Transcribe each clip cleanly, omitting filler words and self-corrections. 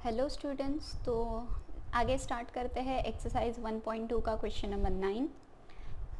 Hello students, तो आगे start करते हैं एक्सरसाइज 1.2 का question number 9।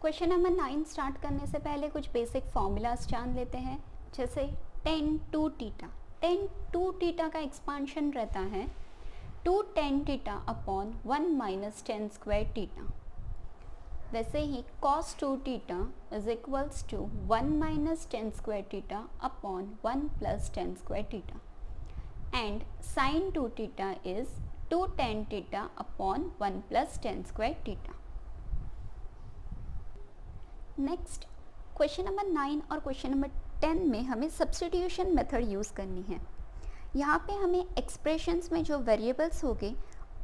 Question number 9 start करने से पहले कुछ बेसिक फॉर्मूलाज जान लेते हैं। जैसे tan 2 थीटा, tan 2 थीटा का एक्सपांशन रहता है 2 tan theta upon 1 minus tan square theta. वैसे ही cos 2 theta is equals to 1 minus tan square theta upon 1 plus tan square theta. And sin 2 theta is 2 tan theta upon 1 plus tan square theta. Next question number 9 और question number 10 में हमें substitution method use करनी है। यहाँ पे हमें expressions में जो वेरिएबल्स होंगे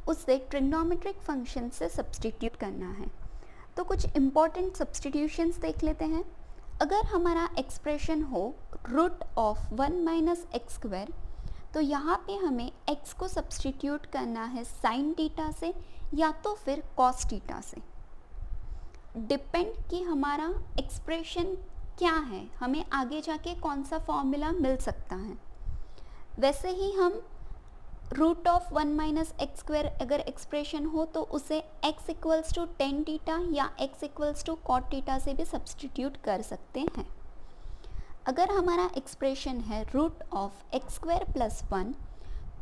उससे ट्रिग्नोमेट्रिक फंक्शन से सब्स्टिट्यूट करना है। तो कुछ इम्पॉर्टेंट सब्स्टिट्यूशंस देख लेते हैं। अगर हमारा एक्सप्रेशन हो root of 1 minus x square, तो यहाँ पे हमें x को सब्स्टिट्यूट करना है साइन थीटा से या तो फिर कॉस थीटा से। डिपेंड कि हमारा एक्सप्रेशन क्या है, हमें आगे जाके कौन सा फॉर्मूला मिल सकता है। वैसे ही हम root of 1 minus x square अगर एक्सप्रेशन हो तो उसे x equals to tan theta या x equals to cot theta से भी सब्स्टिट्यूट कर सकते हैं। अगर हमारा एक्सप्रेशन है root of x square plus 1,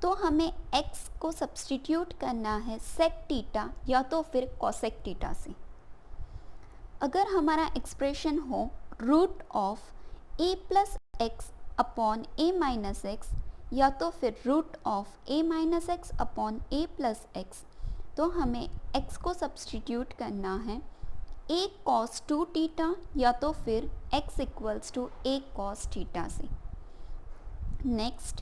तो हमें x को सब्स्टिट्यूट करना है सेक थीटा या तो फिर कॉसेक थीटा से। अगर हमारा एक्सप्रेशन हो root of a plus x upon a minus x या तो फिर root of a minus x upon a plus x, तो हमें x को सब्स्टिट्यूट करना है a cos 2 थीटा या तो फिर x equals to a cos theta से। Next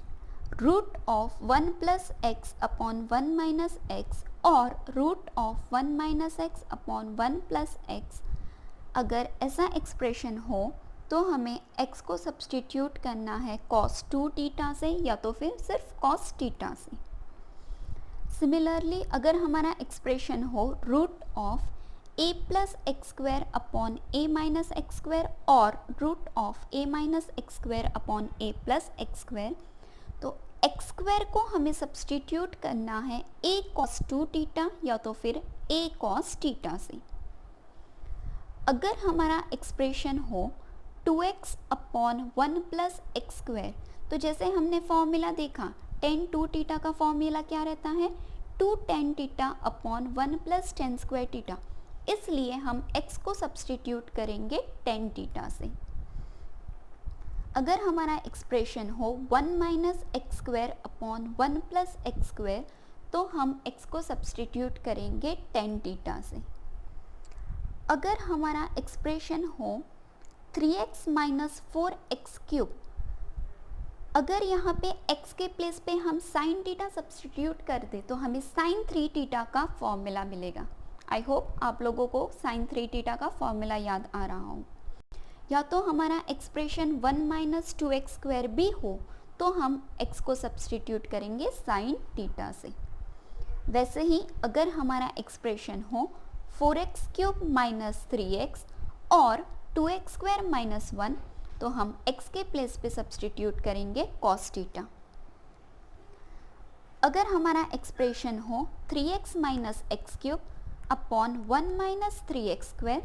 root of 1 plus x upon 1 minus x और root of 1 minus x upon 1 plus x, अगर ऐसा एक्सप्रेशन हो तो हमें x को सब्स्टिट्यूट करना है cos 2 थीटा से या तो फिर सिर्फ cos थीटा से। सिमिलरली अगर हमारा एक्सप्रेशन हो root of a plus x square upon a minus x square और root of a minus x square upon a plus x square, तो एक्स स्क्वायर को हमें सब्स्टिट्यूट करना है a cos 2 थीटा या तो फिर a cos थीटा से। अगर हमारा एक्सप्रेशन हो 2x upon 1 plus x square, तो जैसे हमने फॉर्मूला देखा tan 2 थीटा का फॉर्मूला क्या रहता है 2 tan theta upon 1 plus tan square theta, इसलिए हम x को सब्स्टिट्यूट करेंगे tan थीटा से। अगर हमारा एक्सप्रेशन हो 1 minus x square upon 1 plus x square, तो हम x को सब्स्टिट्यूट करेंगे tan थीटा से। अगर हमारा एक्सप्रेशन हो 3x माइनस 4x क्यूब, अगर यहाँ पे x के प्लेस पे हम साइन थीटा सब्स्टिट्यूट कर दे तो हमें साइन 3 थीटा का फॉर्मूला मिलेगा। आई होप आप लोगों को साइन 3 थीटा का फॉर्मूला याद आ रहा हो। या तो हमारा एक्सप्रेशन 1 माइनस 2x स्क्वायर भी हो तो हम x को सब्स्टिट्यूट करेंगे साइन थीटा से। वैसे ही अगर हमारा एक्सप्रेशन हो 4x क्यूब माइनस 3x और 2x स्क्वायर माइनस 1, तो हम x के प्लेस पे सब्स्टिट्यूट करेंगे cos थीटा। अगर हमारा एक्सप्रेशन हो 3x minus x cube upon 1 minus 3x square,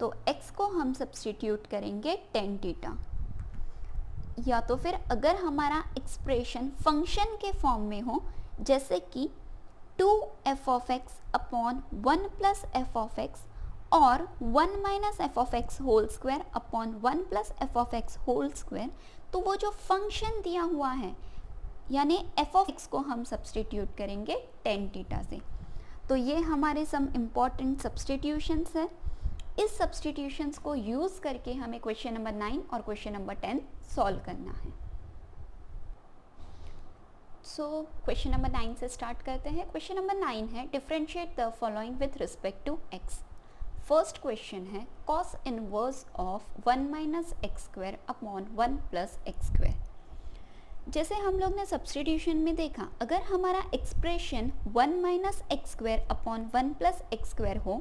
तो x को हम सब्स्टिट्यूट करेंगे tan थीटा। या तो फिर अगर हमारा एक्सप्रेशन फंक्शन के फॉर्म में हो जैसे कि 2f of x upon 1 plus f of x और 1 minus f of x whole square upon 1 plus f of x whole square, तो वो जो फंक्शन दिया हुआ है यानी f ऑफ x को हम सब्स्टिट्यूट करेंगे tan थीटा से। तो ये हमारे सम इम्पॉर्टेंट सब्स्टिट्यूशंस है। इस सब्स्टिट्यूशंस को यूज़ करके हमें क्वेश्चन नंबर 9 और क्वेश्चन नंबर 10 सॉल्व करना है। सो क्वेश्चन नंबर 9 से स्टार्ट करते हैं। क्वेश्चन नंबर 9 है differentiate the following with respect to x। First question है cos inverse of 1 minus x square upon 1 plus x square. जैसे हम लोग ने सब्स्टिट्यूशन में देखा, अगर हमारा expression 1 minus x square upon 1 plus x square हो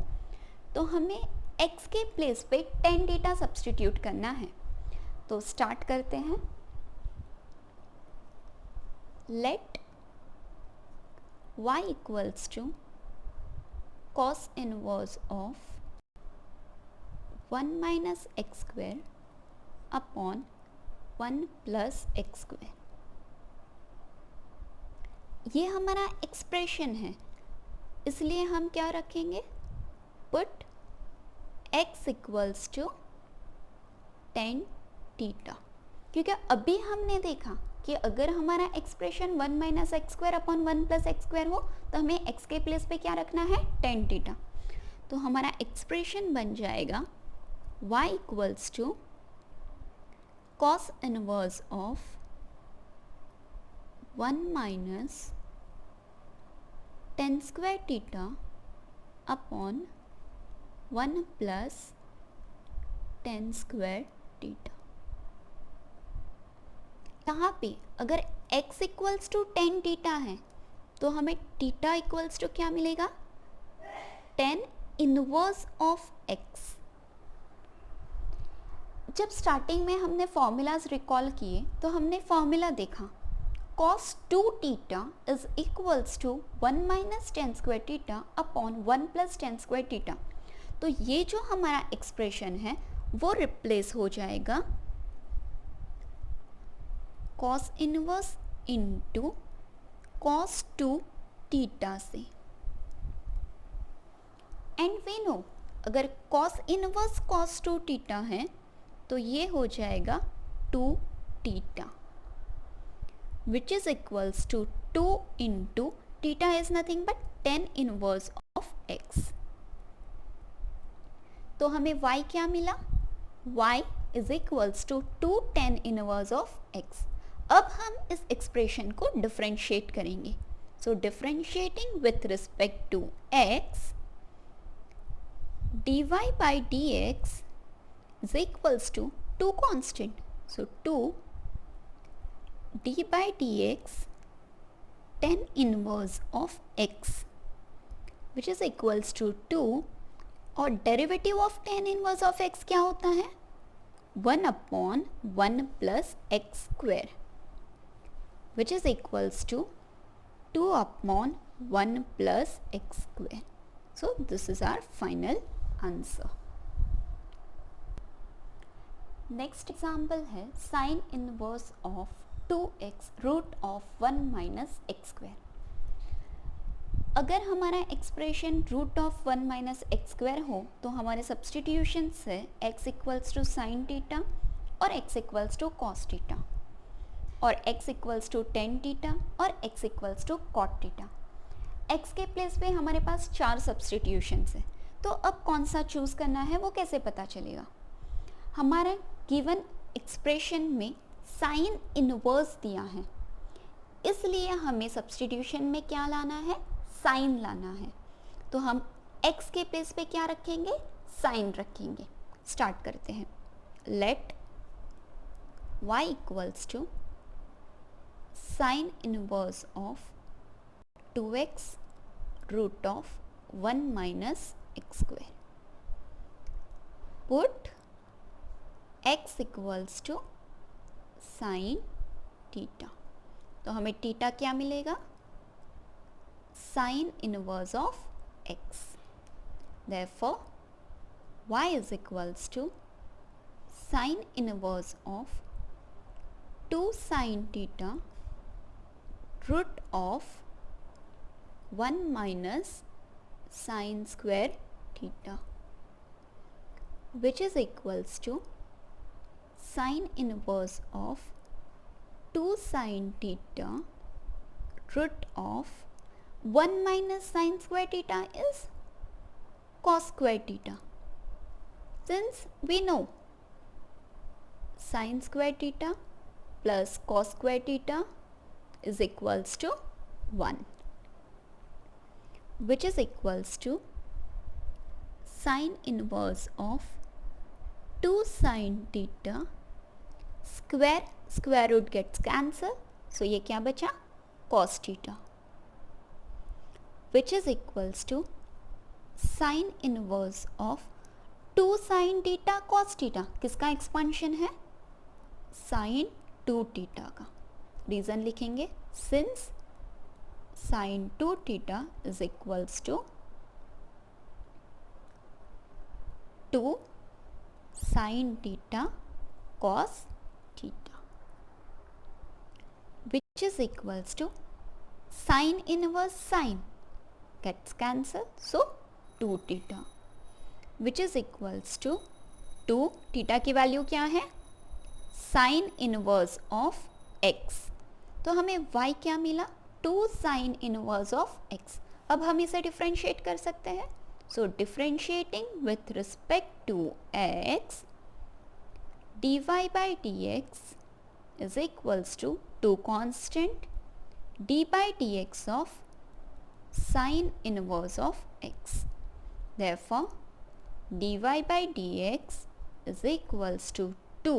तो हमें x के प्लेस पे tan थीटा सब्स्टिट्यूट करना है। तो स्टार्ट करते हैं। Let y equals to cos inverse of 1 minus x square upon 1 plus x square. ये हमारा एक्सप्रेशन है, इसलिए हम क्या रखेंगे, put x equals to tan theta, क्योंकि अभी हमने देखा कि अगर हमारा expression 1 minus x square upon 1 plus x square हो तो हमें x के प्लेस पे क्या रखना है, टेन थीटा। तो हमारा एक्सप्रेशन बन जाएगा y equals to cos inverse of 1 minus tan square theta upon 1 plus tan square theta. यहाँ पे अगर x equals to tan theta है तो हमें थीटा इक्वल्स टू क्या मिलेगा, टेन इनवर्स ऑफ x। जब स्टार्टिंग में हमने फॉर्मूलाज रिकॉल किए तो हमने फॉर्मूला देखा, cos 2 theta is equals to 1 minus tan square theta upon 1 plus tan square theta. तो ये जो हमारा एक्सप्रेशन है वो रिप्लेस हो जाएगा cos inverse into cos 2 theta से। एंड वी नो अगर cos इनवर्स cos 2 थीटा है तो ये हो जाएगा 2 theta, which is equals to 2 into theta is nothing but 10 inverse of x। तो हमें y क्या मिला, y is equals to 2 10 inverse of x। अब हम इस एक्सप्रेशन को डिफरेंशिएट करेंगे। So differentiating with respect to x, dy by dx is equals to 2 constant। So 2 d by dx 10 inverse of x which is equals to 2, और derivative of 10 inverse of x क्या होता है, 1 upon 1 plus x square which is equals to 2 upon 1 plus x square। So this is our final answer। Next example है sine inverse of 2x root of 1 minus x square. अगर हमारा expression root of 1 minus x square हो तो हमारे substitution से x equals to sine theta और x equals to cos theta और x equals to tan theta और x equals to cot theta. x के प्लेस पे हमारे पास 4 सब्सटीट्यूशंस है, तो अब कौन सा चूज़ करना है वो कैसे पता चलेगा। हमारे गिवन एक्सप्रेशन में साइन इनवर्स दिया है, इसलिए हमें सब्सटीट्यूशन में क्या लाना है, साइन लाना है। तो हम x के प्लेस पे क्या रखेंगे, साइन रखेंगे। स्टार्ट करते हैं। Let y equals to sine inverse of 2x root of 1 minus x square. Put x equals to sine theta, तो हमें थीटा क्या मिलेगा, sine inverse of x। therefore y is equals to sine inverse of 2 sine theta root of 1 minus sine square theta which is equals to sine inverse of 2 sine theta root of 1 minus sine square theta is cos square theta। Since we know sin square theta plus cos square theta is equals to 1, which is equals to sin inverse of 2 sin theta square root gets cancel, so ये क्या बचा, cos theta, which is equals to sin inverse of 2 sin theta cos theta। किसका expansion है, sin 2 theta का। Reason लिखेंगे, since sin 2 theta is equals to 2 sin theta cos theta, which is equals to sin inverse sin gets cancelled, so 2 theta, which is equals to 2 theta की value क्या है, sin inverse of x, तो हमें y क्या मिला, 2 sin inverse of x। अब हम इसे डिफ्रेंशिएट कर सकते हैं, so differentiating with respect to x, dy by dx is equals to 2 constant d by dx of sin inverse of x, therefore dy by dx is equals to 2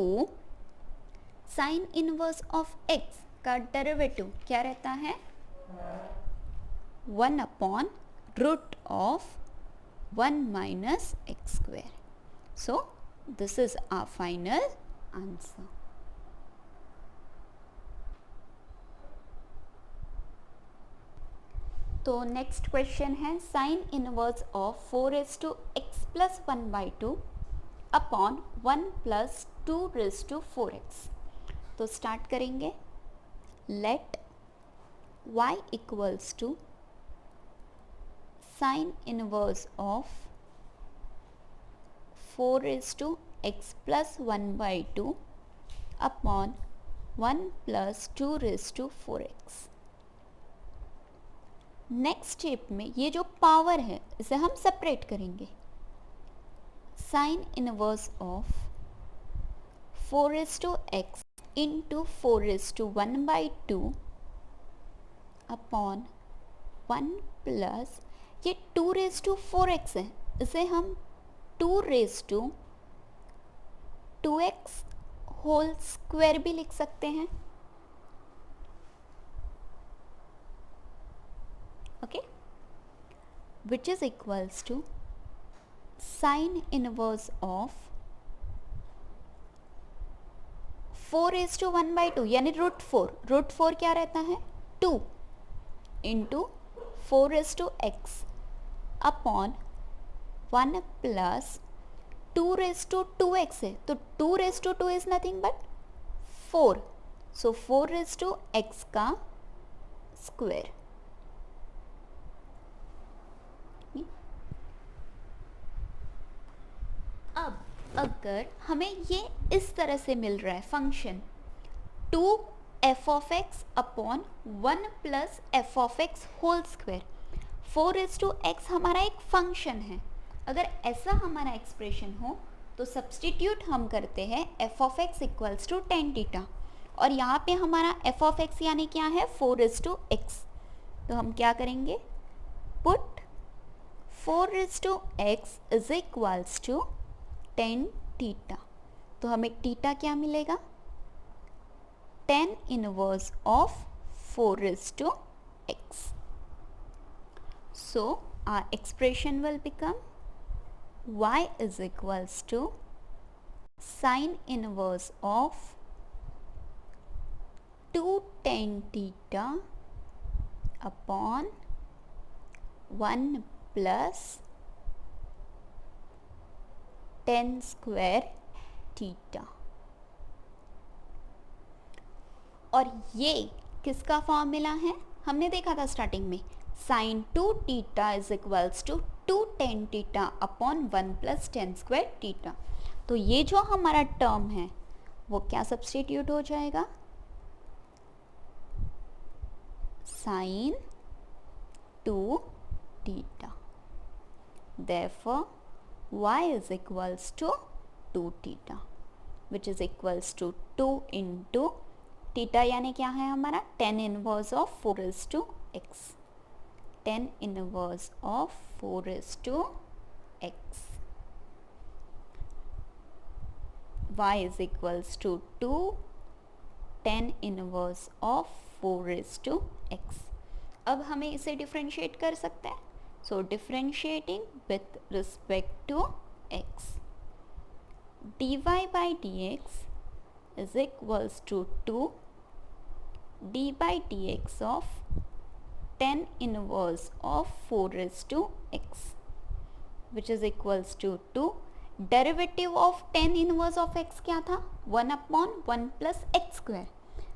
sin inverse of x का derivative क्या रहता है, 1 upon root of 1 minus x square. So this is our final answer. तो next question है sine inverse of 4x plus 1/2 upon 1 plus 2⁴x। तो start करेंगे, let y equals to sine inverse of 4x plus 1/2 upon 1 plus 2⁴x। Next step में ये जो power है इसे हम सेपरेट करेंगे, sine inverse of 4x into 4:1/2 upon 1 plus ये 2⁴x है, इसे हम 2⁴2x होल स्क्वायर भी लिख सकते हैं। Okay, which is equals to sine inverse of 4:1/2 यानी √4 क्या रहता है, 2 into 4:x upon 1 plus 2:2x है, तो 2:2 is nothing but 4, so 4:x का स्क्वायर। अब अगर हमें ये इस तरह से मिल रहा है function 2f(x) upon 1 plus f(x) whole square, 4:x हमारा एक फंक्शन है, अगर ऐसा हमारा एक्सप्रेशन हो तो सब्सटीट्यूट हम करते हैं f(x) equals to tan theta, और यहाँ पे हमारा f(x) यानी क्या है, 4:x, तो हम क्या करेंगे, put 4:x is equals to tan theta, तो हमें थीटा क्या मिलेगा, tan inverse of 4:x। So our expression will become y is equals to sin inverse of 2 tan theta upon 1 plus tan square theta। और ये किसका formula है, हमने देखा था स्टार्टिंग में, sin 2 theta is equals to 2 tan theta upon 1 plus tan square theta. तो ये जो हमारा टर्म है वो क्या सब्स्टिट्यूट हो जाएगा, sin 2 theta, therefore y is equals to 2 theta, which is equals to 2 into theta यानी क्या है हमारा, tan inverse of 4:x, tan inverse of 4:x, y is equals to 2 tan inverse of 4:x। अब हमें इसे differentiate कर सकते हैं, so differentiating with respect to x, dy by dx is equals to 2 d by dx of tan inverse of 4 raised to x which is equals to derivative of tan inverse of x क्या था 1/1 plus x square.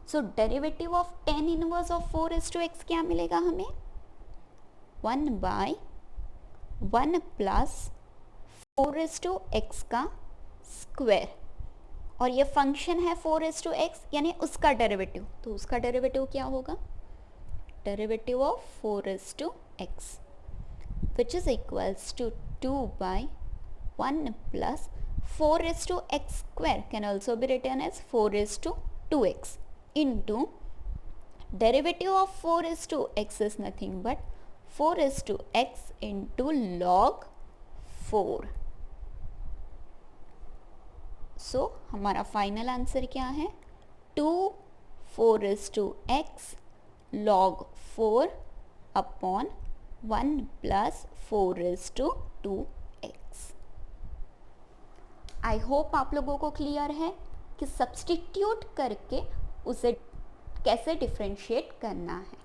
So derivative of tan inverse of 4 raised to x क्या मिलेगा हमें 1/1 plus 4 raised to x का square. और ये function है 4 raised to x यानी उसका डेरिवेटिव. तो उसका डेरिवेटिव क्या होगा derivative of 4 raised to x which is equals to 2/1 plus 4 raised to x square can also be written as 4 raised to 2x into derivative of 4 raised to x is nothing but 4 raised to x into log 4. So हमारा final answer क्या है 4 raised to x log 4 upon 1 plus 4 raised to 2x. I hope आप लोगों को clear है कि substitute करके उसे कैसे डिफ्रेंशिएट करना है.